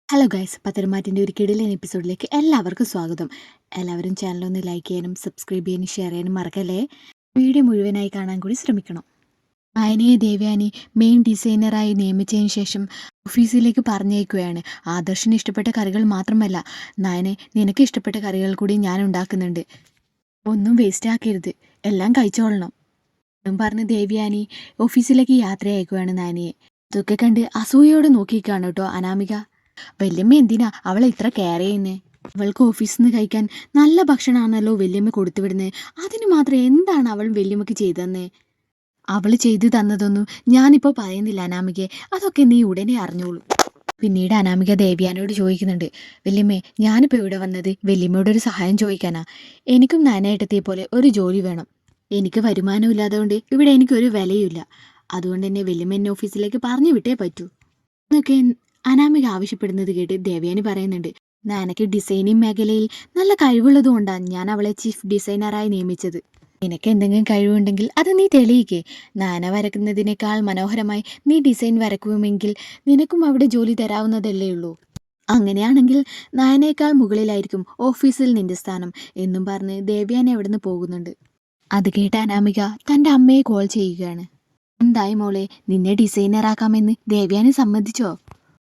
Hello guys, പത്തരമാറ്റിൻ്റെ ഒരു കിടിലൻ എപ്പിസോഡിലേക്ക് എല്ലാവർക്കും സ്വാഗതം. എല്ലാവരും ചാനലൊന്ന് ലൈക്ക് ചെയ്യാനും സബ്സ്ക്രൈബ് ചെയ്യാനും ഷെയർ ചെയ്യാനും മറക്കല്ലേ. വീഡിയോ മുഴുവനായി കാണാൻ കൂടി ശ്രമിക്കണം. നയനയെ ദേവയാനി മെയിൻ ഡിസൈനറായി നിയമിച്ചതിന് ശേഷം ഓഫീസിലേക്ക് പറഞ്ഞേക്കുകയാണ്. ആദർശിന് ഇഷ്ടപ്പെട്ട കറികൾ മാത്രമല്ല, നയനെ നിനക്ക് ഇഷ്ടപ്പെട്ട കറികൾ കൂടി ഞാൻ ഉണ്ടാക്കുന്നുണ്ട്, ഒന്നും വേസ്റ്റ് ആക്കരുത്, എല്ലാം കഴിച്ചോളണം എന്നും പറഞ്ഞ് ദേവയാനി ഓഫീസിലേക്ക് യാത്രയയക്കുകയാണ് നയനയെ. ഇതൊക്കെ കണ്ട് അസൂയയോടെ നോക്കിക്കാണ് കേട്ടോ അനാമിക. വല്യമ്മ എന്തിനാ അവളെ ഇത്ര കെയർ ചെയ്യുന്നേ? അവൾക്ക് ഓഫീസിൽ നിന്ന് കഴിക്കാൻ നല്ല ഭക്ഷണമാണല്ലോ വല്യമ്മ കൊടുത്തുവിടുന്നത്. അതിന് മാത്രം എന്താണ് അവൾ വല്യമ്മക്ക് ചെയ്തതെന്നേ? അവൾ ചെയ്തു തന്നതൊന്നും ഞാനിപ്പോൾ പറയുന്നില്ല അനാമികയെ, അതൊക്കെ നീ ഉടനെ അറിഞ്ഞോളൂ. പിന്നീട് അനാമിക ദേവ്യാനോട് ചോദിക്കുന്നുണ്ട്, വല്യമ്മേ ഞാനിപ്പോൾ ഇവിടെ വന്നത് വല്യമ്മയോട് ഒരു സഹായം ചോദിക്കാനാ. എനിക്കും നാനായിട്ടത്തെ പോലെ ഒരു ജോലി വേണം. എനിക്ക് വരുമാനം ഇല്ലാത്തതുകൊണ്ട് ഇവിടെ എനിക്കൊരു വിലയുമില്ല. അതുകൊണ്ട് തന്നെ വല്യമ്മ എന്നെ ഓഫീസിലേക്ക് പറഞ്ഞു വിട്ടേ പറ്റൂ എന്നൊക്കെ അനാമിക ആവശ്യപ്പെടുന്നത് കേട്ട് ദേവയാനി പറയുന്നുണ്ട്, നാനയ്ക്ക് ഡിസൈനിങ് മേഖലയിൽ നല്ല കഴിവുള്ളത് കൊണ്ടാണ് ഞാൻ അവളെ ചീഫ് ഡിസൈനറായി നിയമിച്ചത്. നിനക്ക് എന്തെങ്കിലും കഴിവുണ്ടെങ്കിൽ അത് നീ തെളിയിക്കേ. നാന വരക്കുന്നതിനേക്കാൾ മനോഹരമായി നീ ഡിസൈൻ വരക്കുമെങ്കിൽ നിനക്കും അവിടെ ജോലി തരാവുന്നതല്ലേ ഉള്ളൂ. അങ്ങനെയാണെങ്കിൽ നായനേക്കാൾ മുകളിലായിരിക്കും ഓഫീസിൽ നിന്റെ സ്ഥാനം എന്നും പറഞ്ഞ് ദേവയാനി അവിടുന്ന് പോകുന്നുണ്ട്. അത് കേട്ട അനാമിക തൻ്റെ അമ്മയെ കോൾ ചെയ്യുകയാണ്. എന്തായി മോളെ, നിന്നെ ഡിസൈനറാക്കാമെന്ന് ദേവയാനി സമ്മതിച്ചോ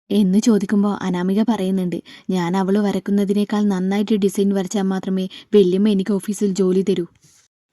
എന്ന് ചോദിക്കുമ്പോൾ അനാമിക പറയുന്നുണ്ട്, ഞാൻ അവൾ വരക്കുന്നതിനേക്കാൾ നന്നായിട്ട് ഡിസൈൻ വരച്ചാൽ മാത്രമേ വല്യമ്മ എനിക്ക് ഓഫീസിൽ ജോലി തരൂ.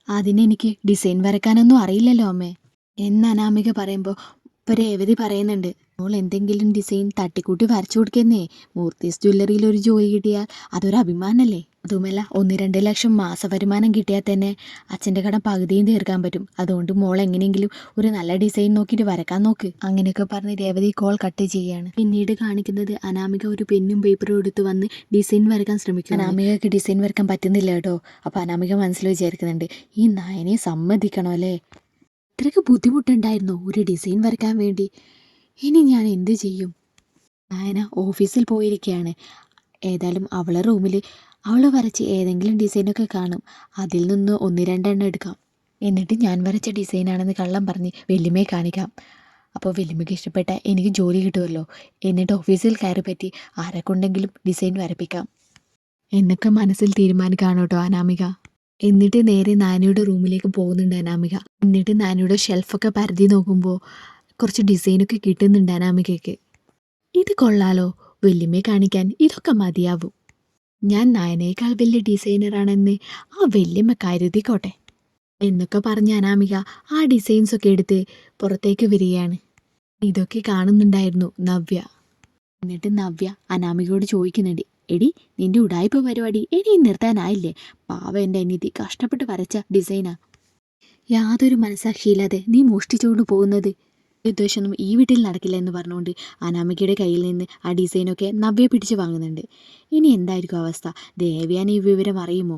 അതിനെനിക്ക് ഡിസൈൻ വരക്കാനൊന്നും അറിയില്ലല്ലോ അമ്മേ എന്ന് അനാമിക പറയുമ്പോൾ ഇപ്പോൾ രേവതി പറയുന്നുണ്ട്, മോൾ എന്തെങ്കിലും ഡിസൈൻ തട്ടിക്കൂട്ടി വരച്ചു കൊടുക്കുന്നേ. മൂർത്തീസ് ജ്വല്ലറിയിൽ ഒരു ജോലി കിട്ടിയാൽ അതൊരു അഭിമാനമല്ലേ. അതുമല്ല 1-2 ലക്ഷം മാസ വരുമാനം കിട്ടിയാൽ തന്നെ അച്ഛൻ്റെ കടം പകുതിയും തീർക്കാൻ പറ്റും. അതുകൊണ്ട് മോൾ എങ്ങനെയെങ്കിലും ഒരു നല്ല ഡിസൈൻ നോക്കിയിട്ട് വരക്കാൻ നോക്ക്. അങ്ങനെയൊക്കെ പറഞ്ഞ് രേവതി കോൾ കട്ട് ചെയ്യുകയാണ്. പിന്നീട് കാണിക്കുന്നത് അനാമിക ഒരു പെന്നും പേപ്പറും എടുത്ത് വന്ന് ഡിസൈൻ വരക്കാൻ ശ്രമിക്കും. അനാമികക്ക് ഡിസൈൻ വരക്കാൻ പറ്റുന്നില്ല കേട്ടോ. അപ്പോൾ അനാമിക മനസ്സിൽ വിചാരിക്കുന്നുണ്ട്, ഈ നായനെ സമ്മതിക്കണോ അല്ലേ? ഇത്രയ്ക്ക് ബുദ്ധിമുട്ടുണ്ടായിരുന്നോ ഒരു ഡിസൈൻ വരയ്ക്കാൻ വേണ്ടി? ഇനി ഞാൻ എന്ത് ചെയ്യും? നായന ഓഫീസിൽ പോയിരിക്കുകയാണ്. ഏതായാലും അവളെ റൂമിൽ അവൾ വരച്ച് ഏതെങ്കിലും ഡിസൈനൊക്കെ കാണും, അതിൽ നിന്ന് 1-2 എണ്ണം എടുക്കാം. എന്നിട്ട് ഞാൻ വരച്ച ഡിസൈനാണെന്ന് കള്ളം പറഞ്ഞ് വല്യമ്മയെ കാണിക്കാം. അപ്പോൾ വല്യമ്മയ്ക്ക് ഇഷ്ടപ്പെട്ട എനിക്ക് ജോലി കിട്ടുമല്ലോ. എന്നിട്ട് ഓഫീസിൽ കയറി പറ്റി ആരെക്കൊണ്ടെങ്കിലും ഡിസൈൻ വരപ്പിക്കാം എന്നൊക്കെ മനസ്സിൽ തീരുമാനിക്കാണ് കേട്ടോ അനാമിക. എന്നിട്ട് നേരെ നാനിയുടെ റൂമിലേക്ക് പോകുന്നുണ്ട് അനാമിക. എന്നിട്ട് നാനിയുടെ ഷെൽഫൊക്കെ പരതി നോക്കുമ്പോൾ കുറച്ച് ഡിസൈനൊക്കെ കിട്ടുന്നുണ്ട് അനാമികയ്ക്ക്. ഇത് കൊള്ളാലോ, വല്യമ്മയെ കാണിക്കാൻ ഇതൊക്കെ മതിയാവും. ഞാൻ നായനേക്കാൾ വലിയ ഡിസൈനറാണെന്ന് ആ വല്യമ്മ കരുതിക്കോട്ടെ എന്നൊക്കെ പറഞ്ഞ അനാമിക ആ ഡിസൈൻസൊക്കെ എടുത്ത് പുറത്തേക്ക് വരികയാണ്. ഇതൊക്കെ കാണുന്നുണ്ടായിരുന്നു നവ്യ. എന്നിട്ട് നവ്യ അനാമികയോട് ചോദിക്കുന്നുണ്ട്, എടി നിന്റെ ഉടായ്പ പരിപാടി ഇനിയും നിർത്താനായില്ലേ? പാവ എൻ്റെ അനിയത്തി കഷ്ടപ്പെട്ട് വരച്ച ഡിസൈനാ. യാതൊരു മനസാക്ഷിയില്ലാതെ നീ മോഷ്ടിച്ചുകൊണ്ട് പോകുന്നത് ഉദ്ദേശമൊന്നും ഈ വീട്ടിൽ നടക്കില്ല എന്ന് പറഞ്ഞുകൊണ്ട് അനാമികയുടെ കയ്യിൽ നിന്ന് ആ ഡിസൈനൊക്കെ നവ്യ പിടിച്ച് വാങ്ങുന്നുണ്ട്. ഇനി എന്തായിരിക്കും അവസ്ഥ? ദേവയാനി ഈ വിവരം അറിയുമോ?